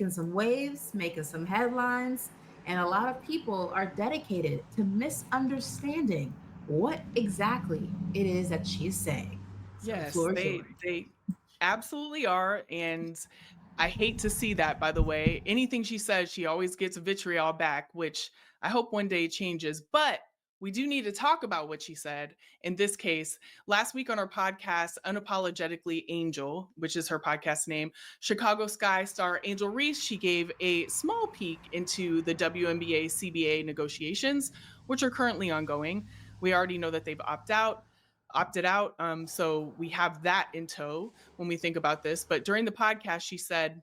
some waves, making some headlines, and a lot of people are dedicated to misunderstanding what exactly it is that she's saying. So the Yes, floor is yours. they absolutely are, and I hate to see that, by the way. Anything she says, she always gets vitriol back, which I hope one day changes. But we do need to talk about what she said in this case. Last week on our podcast, Unapologetically Angel, which is her podcast name, Chicago Sky star Angel Reese, she gave a small peek into the WNBA CBA negotiations, which are currently ongoing. We already know that they've opted out. So we have that in tow when we think about this. But during the podcast, she said,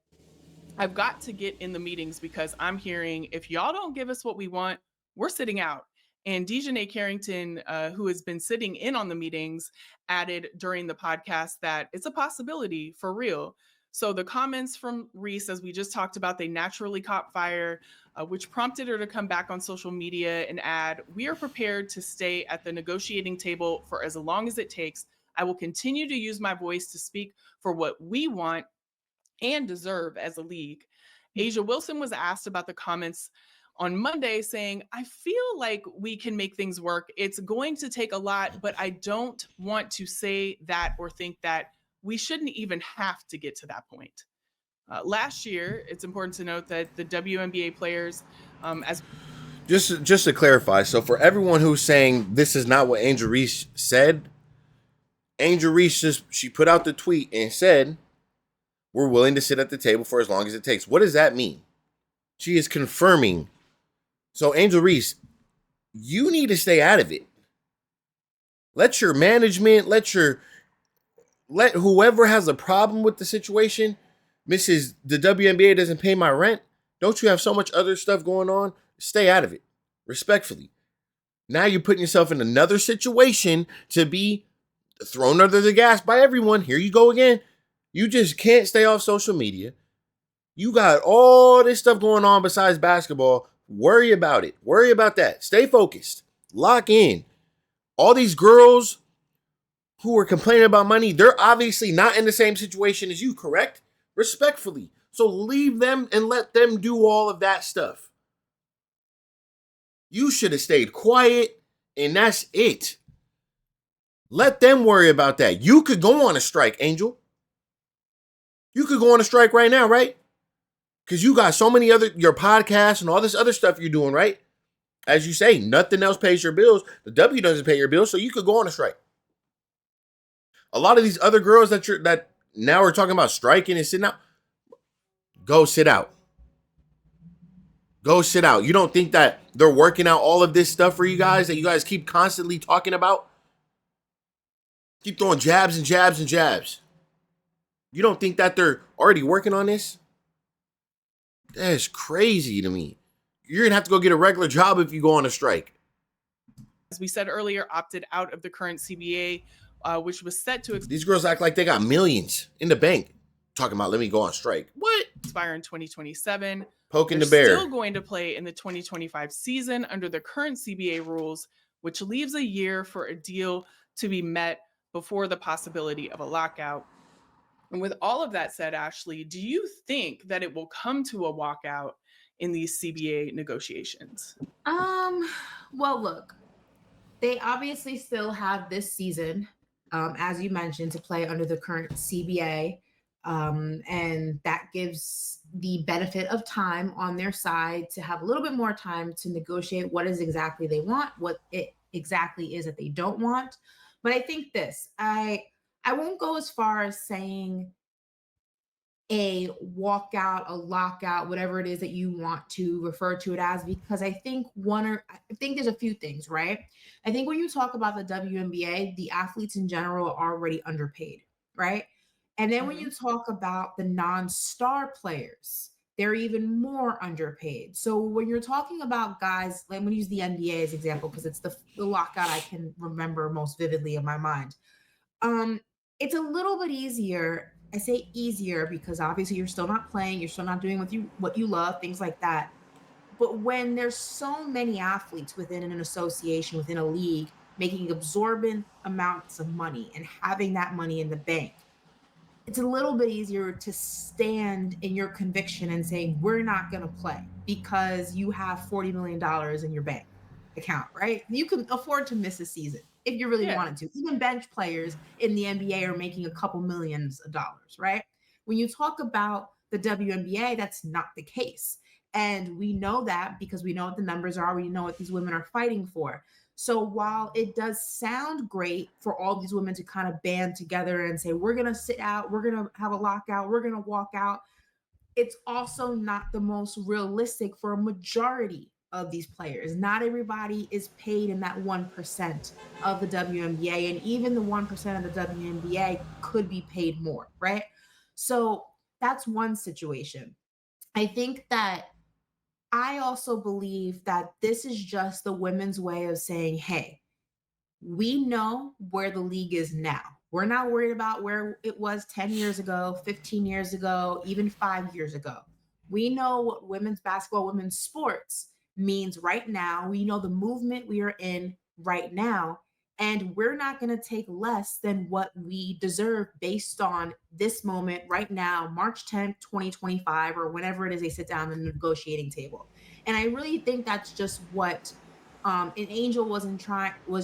I've got to get in the meetings because I'm hearing if y'all don't give us what we want, we're sitting out. And Dejanay Carrington, who has been sitting in on the meetings, added during the podcast that it's a possibility for real. So the comments from Reese, as we just talked about, they naturally caught fire, which prompted her to come back on social media and add, we are prepared to stay at the negotiating table for as long as it takes. I will continue to use my voice to speak for what we want and deserve as a league. Asia Wilson was asked about the comments on Monday, saying, I feel like we can make things work. It's going to take a lot, but I don't want to say that or think that we shouldn't even have to get to that point. Last year, it's important to note that the WNBA players, as Just to clarify, so for everyone who's saying this is not what Angel Reese said, Angel Reese she put out the tweet and said, we're willing to sit at the table for as long as it takes. What does that mean? She is confirming. So Angel Reese, you need to stay out of it. Let your management, let whoever has a problem with the situation, Mrs. The WNBA doesn't pay my rent. Don't you have so much other stuff going on? Stay out of it. Respectfully. Now you're putting yourself in another situation to be thrown under the gas by everyone. Here you go again. You just can't stay off social media. You got all this stuff going on besides basketball. Worry about it. Worry about that. Stay focused. Lock in. All these girls who are complaining about money, they're obviously not in the same situation as you, correct? Respectfully. So leave them and let them do all of that stuff. You should have stayed quiet, and that's it. Let them worry about that. You could go on a strike, Angel. You could go on a strike right now, right? Because you got so many other, your podcasts and all this other stuff you're doing, right? As you say, nothing else pays your bills. The W doesn't pay your bills, so you could go on a strike. A lot of these other girls that now are talking about striking and sitting out, go sit out. Go sit out. You don't think that they're working out all of this stuff for you guys that you guys keep constantly talking about? Keep throwing jabs and jabs and jabs. You don't think that they're already working on this? That's crazy to me. You're going to have to go get a regular job if you go on a strike. as we said earlier, opted out of the current CBA, which was set to These girls act like they got millions in the bank. Talking about let me go on strike. What? expire in 2027. Poking They're the bear. still going to play in the 2025 season under the current CBA rules, which leaves a year for a deal to be met before the possibility of a lockout. And with all of that said, Ashley, do you think that it will come to a walkout in these CBA negotiations? Um, well, look, they obviously still have this season, as you mentioned, to play under the current CBA. And that gives the benefit of time on their side to have a little bit more time to negotiate what is exactly they want, what it exactly is that they don't want. But I think this, I won't go as far as saying a walkout, a lockout, whatever it is that you want to refer to it as, because I think there's a few things, right? I think when you talk about the WNBA, the athletes in general are already underpaid, right? And then when Mm-hmm. you talk about the non-star players, they're even more underpaid. So when you're talking about guys, like I'm gonna use the NBA as example because it's the lockout I can remember most vividly in my mind. Um, it's a little bit easier. I say easier because obviously you're still not playing, you're still not doing what you love, things like that. But when there's so many athletes within an association, within a league, making absorbent amounts of money and having that money in the bank, it's a little bit easier to stand in your conviction and say, we're not going to play because you have $40 million in your bank account, right? You can afford to miss a season if you really Yeah. wanted to. Even bench players in the NBA are making a couple millions of dollars, right? When you talk about the WNBA, that's not the case. And we know that because we know what the numbers are, we know what these women are fighting for. So while it does sound great for all these women to kind of band together and say, we're going to sit out, we're going to have a lockout, we're going to walk out, it's also not the most realistic for a majority of these players. Not everybody is paid in that 1% of the WNBA, and even the 1% of the WNBA could be paid more, right? So that's one situation. I think that I also believe that this is just the women's way of saying, hey, we know where the league is now. We're not worried about where it was 10 years ago, 15 years ago, even 5 years ago. We know what women's basketball, women's sports means right now. We know the movement we are in right now. And we're not going to take less than what we deserve based on this moment right now, March 10th, 2025, or whenever it is they sit down at the negotiating table. And I really think that's just what and Angel was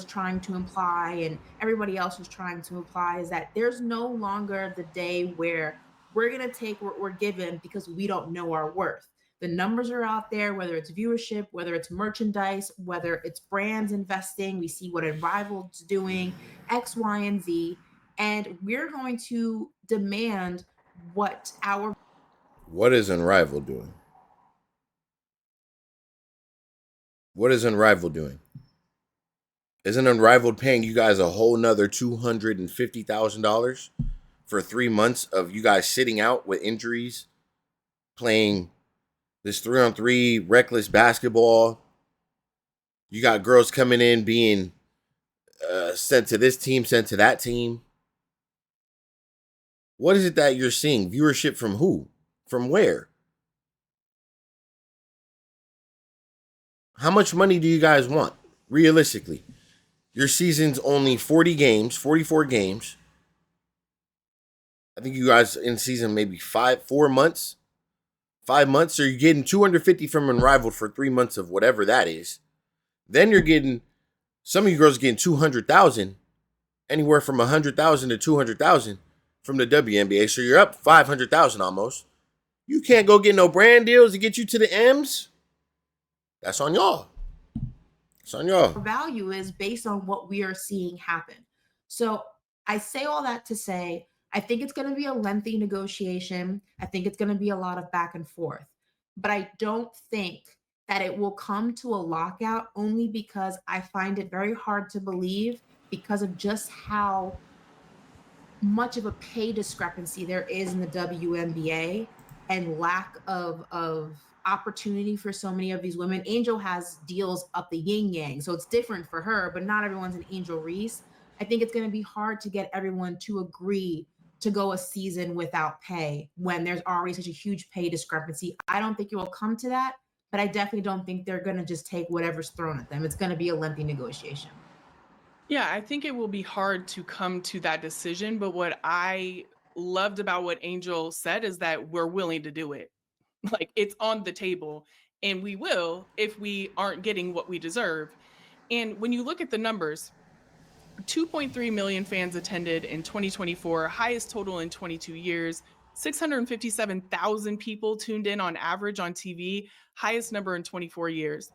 trying to imply, and everybody else was trying to imply, is that there's no longer the day where we're gonna take what we're given because we don't know our worth. The numbers are out there, whether it's viewership, whether it's merchandise, whether it's brands investing. We see what Unrivaled's doing, X, Y, and Z, and we're going to demand what our What is Unrivaled doing? What is Unrivaled doing? Isn't Unrivaled paying you guys a whole nother $250,000 for 3 months of you guys sitting out with injuries, playing this 3-on-3 reckless basketball? You got girls coming in being sent to this team, sent to that team. What is it that you're seeing? Viewership from who? From where? How much money do you guys want? Realistically, your season's only 40 games, 44 games. I think you guys in season maybe 4 months. 5 months, so you're getting 250 from Unrivaled for 3 months of whatever that is. Then you're getting, some of you girls are getting 200,000, anywhere from 100,000 to 200,000 from the WNBA. So you're up 500,000 almost. You can't go get no brand deals to get you to the M's. That's on y'all. It's on y'all. value is based on what we are seeing happen. So I say all that to say, I think it's going to be a lengthy negotiation. I think it's going to be a lot of back and forth. But I don't think that it will come to a lockout, only because I find it very hard to believe because of just how much of a pay discrepancy there is in the WNBA and lack of opportunity for so many of these women. Angel has deals up the yin yang, so it's different for her, but not everyone's an Angel Reese. I think it's going to be hard to get everyone to agree to go a season without pay when there's already such a huge pay discrepancy. I don't think it will come to that, but I definitely don't think they're going to just take whatever's thrown at them. It's going to be a lengthy negotiation. Yeah, I think it will be hard to come to that decision. But what I loved about what Angel said is that we're willing to do it. Like, it's on the table, and we will if we aren't getting what we deserve. And when you look at the numbers, 2.3 million fans attended in 2024, highest total in 22 years. 657,000 people tuned in on average on TV, highest number in 24 years.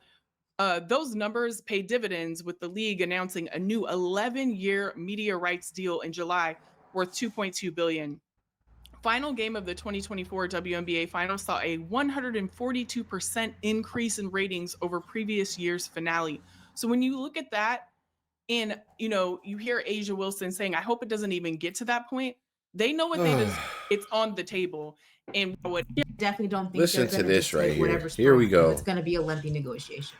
Those numbers pay dividends with the league announcing a new 11-year media rights deal in July worth $2.2 billion. Final game of the 2024 WNBA Finals saw a 142% increase in ratings over previous year's finale. So when you look at that, and you hear Asia Wilson saying, "I hope it doesn't even get to that point." They know what they just it's on the table, and what Definitely don't think Listen they're to going to this just right take here. whatever's Here we thrown at them. go. It's going to be a lengthy negotiation.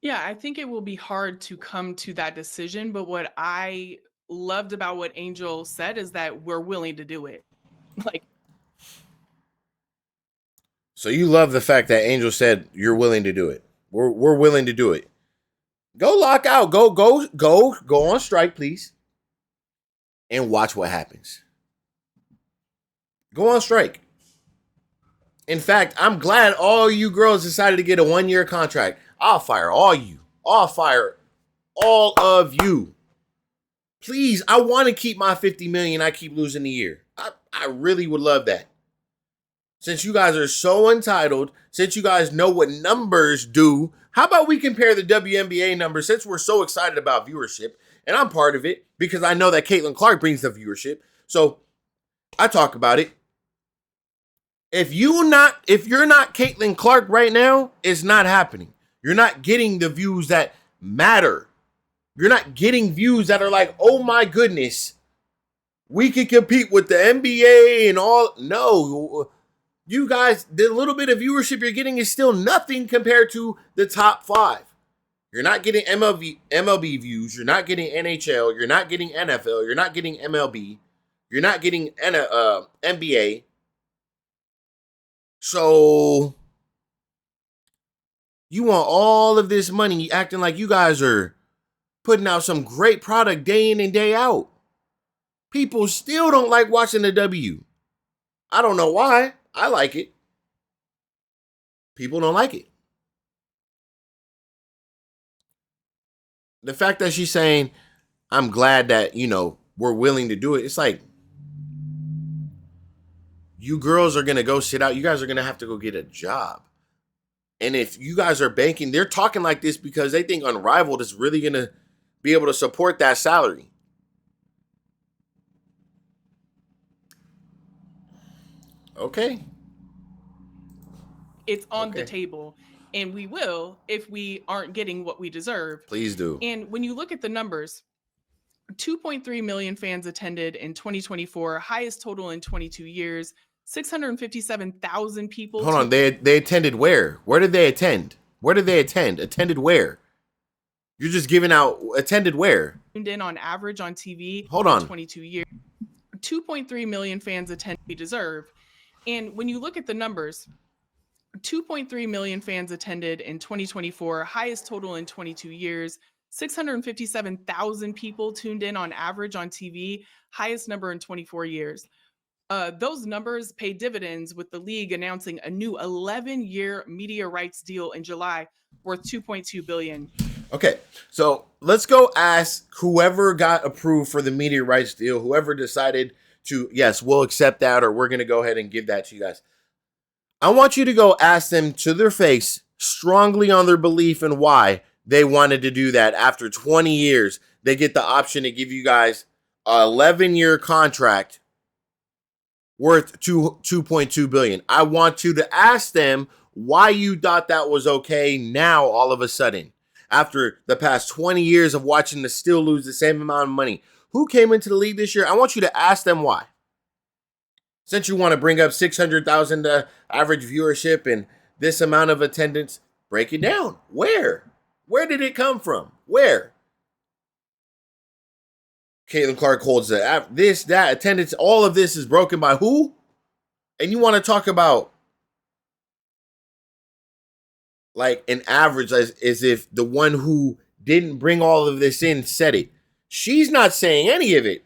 Yeah, I think it will be hard to come to that decision. But what I loved about what Angel said is that we're willing to do it. Like, So you love the fact that Angel said you're willing to do it. We're willing to do it. Go lock out. Go on strike, please. And watch what happens. Go on strike. In fact, I'm glad all you girls decided to get a 1-year contract. I'll fire all you. I'll fire all of you. Please, I want to keep my $50 million. I keep losing a year. I really would love that. Since you guys are so entitled, since you guys know what numbers do, how about we compare the WNBA numbers since we're so excited about viewership? And I'm part of it because I know that Caitlin Clark brings the viewership. So I talk about it. If you're not Caitlin Clark right now, it's not happening. You're not getting the views that matter. You're not getting views that are like, oh my goodness, we can compete with the NBA and all. No, you guys, the little bit of viewership you're getting is still nothing compared to the top 5. You're not getting MLB views. You're not getting NHL. You're not getting NFL. You're not getting MLB. You're not getting NBA. So you want all of this money acting like you guys are putting out some great product day in and day out. People still don't like watching the W. I don't know why. I like it. People don't like it. The fact that she's saying, I'm glad that, we're willing to do it. It's like, you girls are going to go sit out. You guys are going to have to go get a job. And if you guys are banking, they're talking like this because they think Unrivaled is really going to be able to support that salary. Okay. It's on the table, and we will if we aren't getting what we deserve. Please do. And when you look at the numbers, 2.3 million fans attended in 2024, highest total in 22 years. 657,000 people. Hold on, they attended where? Where did they attend? Where did they attend? Attended where? You're just giving out attended where? Tuned in on average on TV. Hold on. 22 years. 2.3 million fans attend we deserve. And when you look at the numbers, 2.3 million fans attended in 2024, highest total in 22 years. 657,000 people tuned in on average on TV, highest number in 24 years. Those numbers pay dividends with the league announcing a new 11-year media rights deal in July worth $2.2 billion. Okay, so let's go ask whoever got approved for the media rights deal, whoever decided to, yes, we'll accept that, or we're going to go ahead and give that to you guys. I want you to go ask them to their face strongly on their belief and why they wanted to do that. After 20 years, they get the option to give you guys an 11-year contract worth $2.2 billion. I want you to ask them why you thought that was okay now all of a sudden. After the past 20 years of watching them still lose the same amount of money. Who came into the league this year? I want you to ask them why. Since you want to bring up 600,000 average viewership and this amount of attendance, break it down. Where? Where did it come from? Where? Caitlin Clark holds this, that, attendance. All of this is broken by who? And you want to talk about like an average as if the one who didn't bring all of this in said it. She's not saying any of it.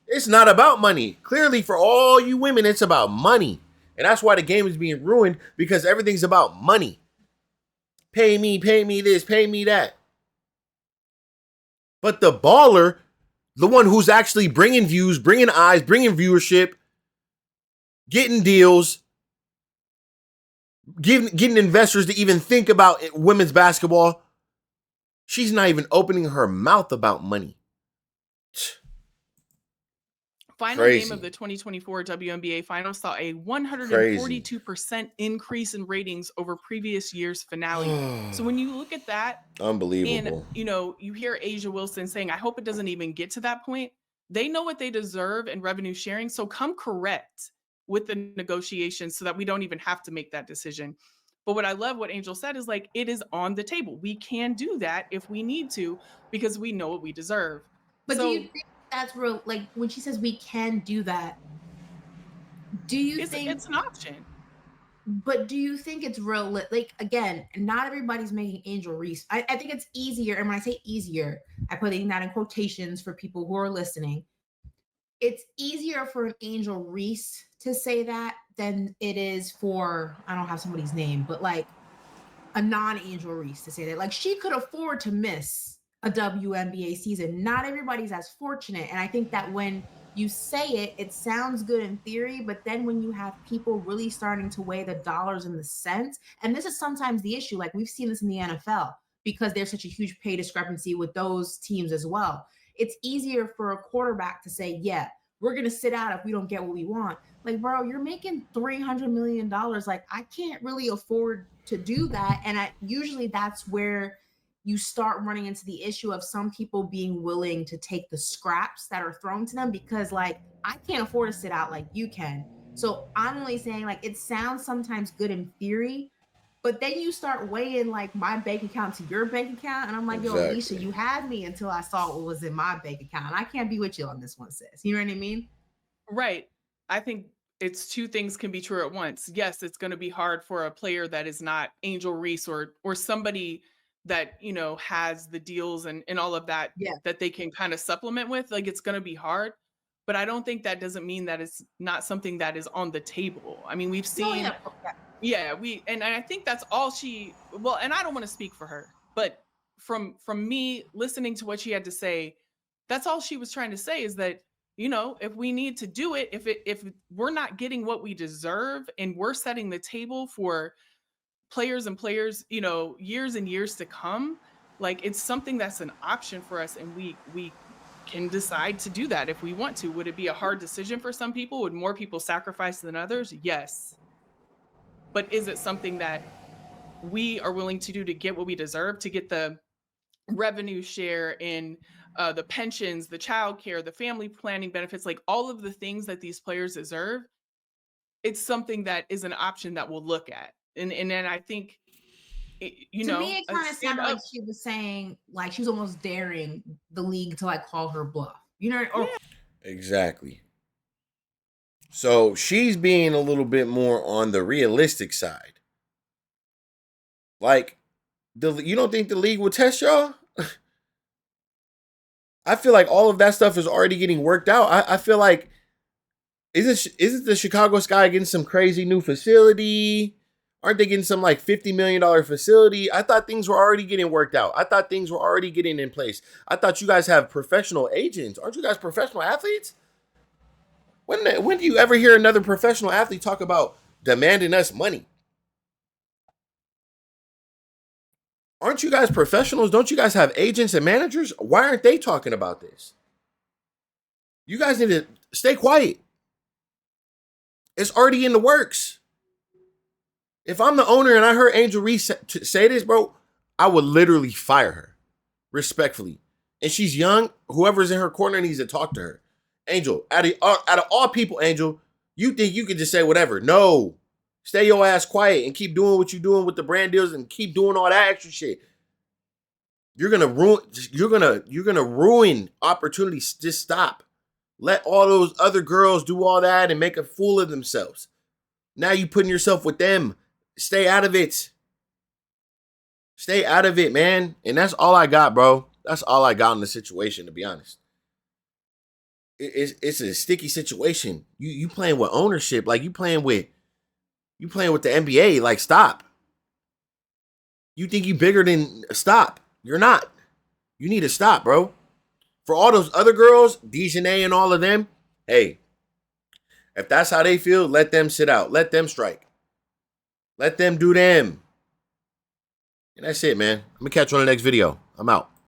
It's not about money. Clearly, for all you women, it's about money. And that's why the game is being ruined, because everything's about money. Pay me this, pay me that. But the baller, the one who's actually bringing views, bringing eyes, bringing viewership, getting deals, getting investors to even think about women's basketball, she's not even opening her mouth about money. Final game of the 2024 WNBA Finals saw a 142% increase in ratings over previous year's finale. So when you look at that, unbelievable. And you hear Asia Wilson saying, I hope it doesn't even get to that point. They know what they deserve in revenue sharing. So come correct with the negotiations so that we don't even have to make that decision. But what I love what Angel said is like, it is on the table. We can do that if we need to, because we know what we deserve. But do you think that's real? Like when she says we can do that, do you think it's an option? But do you think it's real? Like again, not everybody's making Angel Reese. I think it's easier, and when I say easier, I put that in quotations for people who are listening. it's easier for an Angel Reese to say that than it is for, I don't have somebody's name, but like a non-Angel Reese to say that. Like she could afford to miss a WNBA season. Not everybody's as fortunate. And I think that when you say it, it sounds good in theory, but then when you have people really starting to weigh the dollars and the cents, and this is sometimes the issue, like we've seen this in the NFL because there's such a huge pay discrepancy with those teams as well. It's easier for a quarterback to say, yeah, we're going to sit out if we don't get what we want. Like, bro, you're making $300 million. Like, I can't really afford to do that. And usually that's where you start running into the issue of some people being willing to take the scraps that are thrown to them because, like, I can't afford to sit out like you can. So I'm only saying, like, it sounds sometimes good in theory, but then you start weighing like my bank account to your bank account, and I'm like, yo, Alicia, Exactly. you had me until I saw what was in my bank account. And I can't be with you on this one, sis. You know what I mean? Right. I think it's two things can be true at once. Yes, it's going to be hard for a player that is not Angel Reese or somebody that, you know, has the deals and all of that Yeah. that they can kind of supplement with. Like it's going to be hard, but I don't think that doesn't mean that it's not something that is on the table. I mean, we've No, seen yeah. Yeah. yeah, and I think that's all she well, and I don't want to speak for her, but from me listening to what she had to say, that's all she was trying to say is that, you know, if we need to do it, if we're not getting what we deserve and we're setting the table for players and players, you know, years and years to come, like it's something that's an option for us and we can decide to do that if we want to. Would it be a hard decision for some people? Would more people sacrifice than others? Yes. But is it something that we are willing to do to get what we deserve, to get the revenue share in the pensions, the childcare, the family planning benefits, like all of the things that these players deserve? It's something that is an option that we'll look at. And then I think, you To me, know, it kind of stand sounded like up. she was saying, like she was almost daring the league to like call her bluff. You know, or Yeah. Exactly. So she's being a little bit more on the realistic side. Like, you don't think the league will test y'all? I feel like all of that stuff is already getting worked out. I feel like isn't the Chicago Sky getting some crazy new facility? Aren't they getting some like $50 million facility? I thought things were already getting worked out. I thought things were already getting in place. I thought you guys have professional agents. Aren't you guys professional athletes? When do you ever hear another professional athlete talk about demanding us money? Aren't you guys professionals? Don't you guys have agents and managers? Why aren't they talking about this? You guys need to stay quiet. It's already in the works. If I'm the owner and I heard Angel Reese say this, bro, I would literally fire her respectfully. And she's young. Whoever's in her corner needs to talk to her. Angel, out of all people, Angel, you think you can just say whatever? No. Stay your ass quiet and keep doing what you're doing with the brand deals and keep doing all that extra shit. You're gonna ruin opportunities. Just stop. Let all those other girls do all that and make a fool of themselves. Now you putting yourself with them. Stay out of it. Stay out of it, man. And that's all I got, bro. That's all I got in the situation, to be honest. It's a sticky situation. You playing with ownership, like you playing with the NBA. Like, stop. You think you bigger than stop. You're not. You need to stop, bro. For all those other girls, Dejanay and all of them, hey, if that's how they feel, let them sit out. Let them strike. Let them do them. And that's it, man. I'm going to catch you on the next video. I'm out.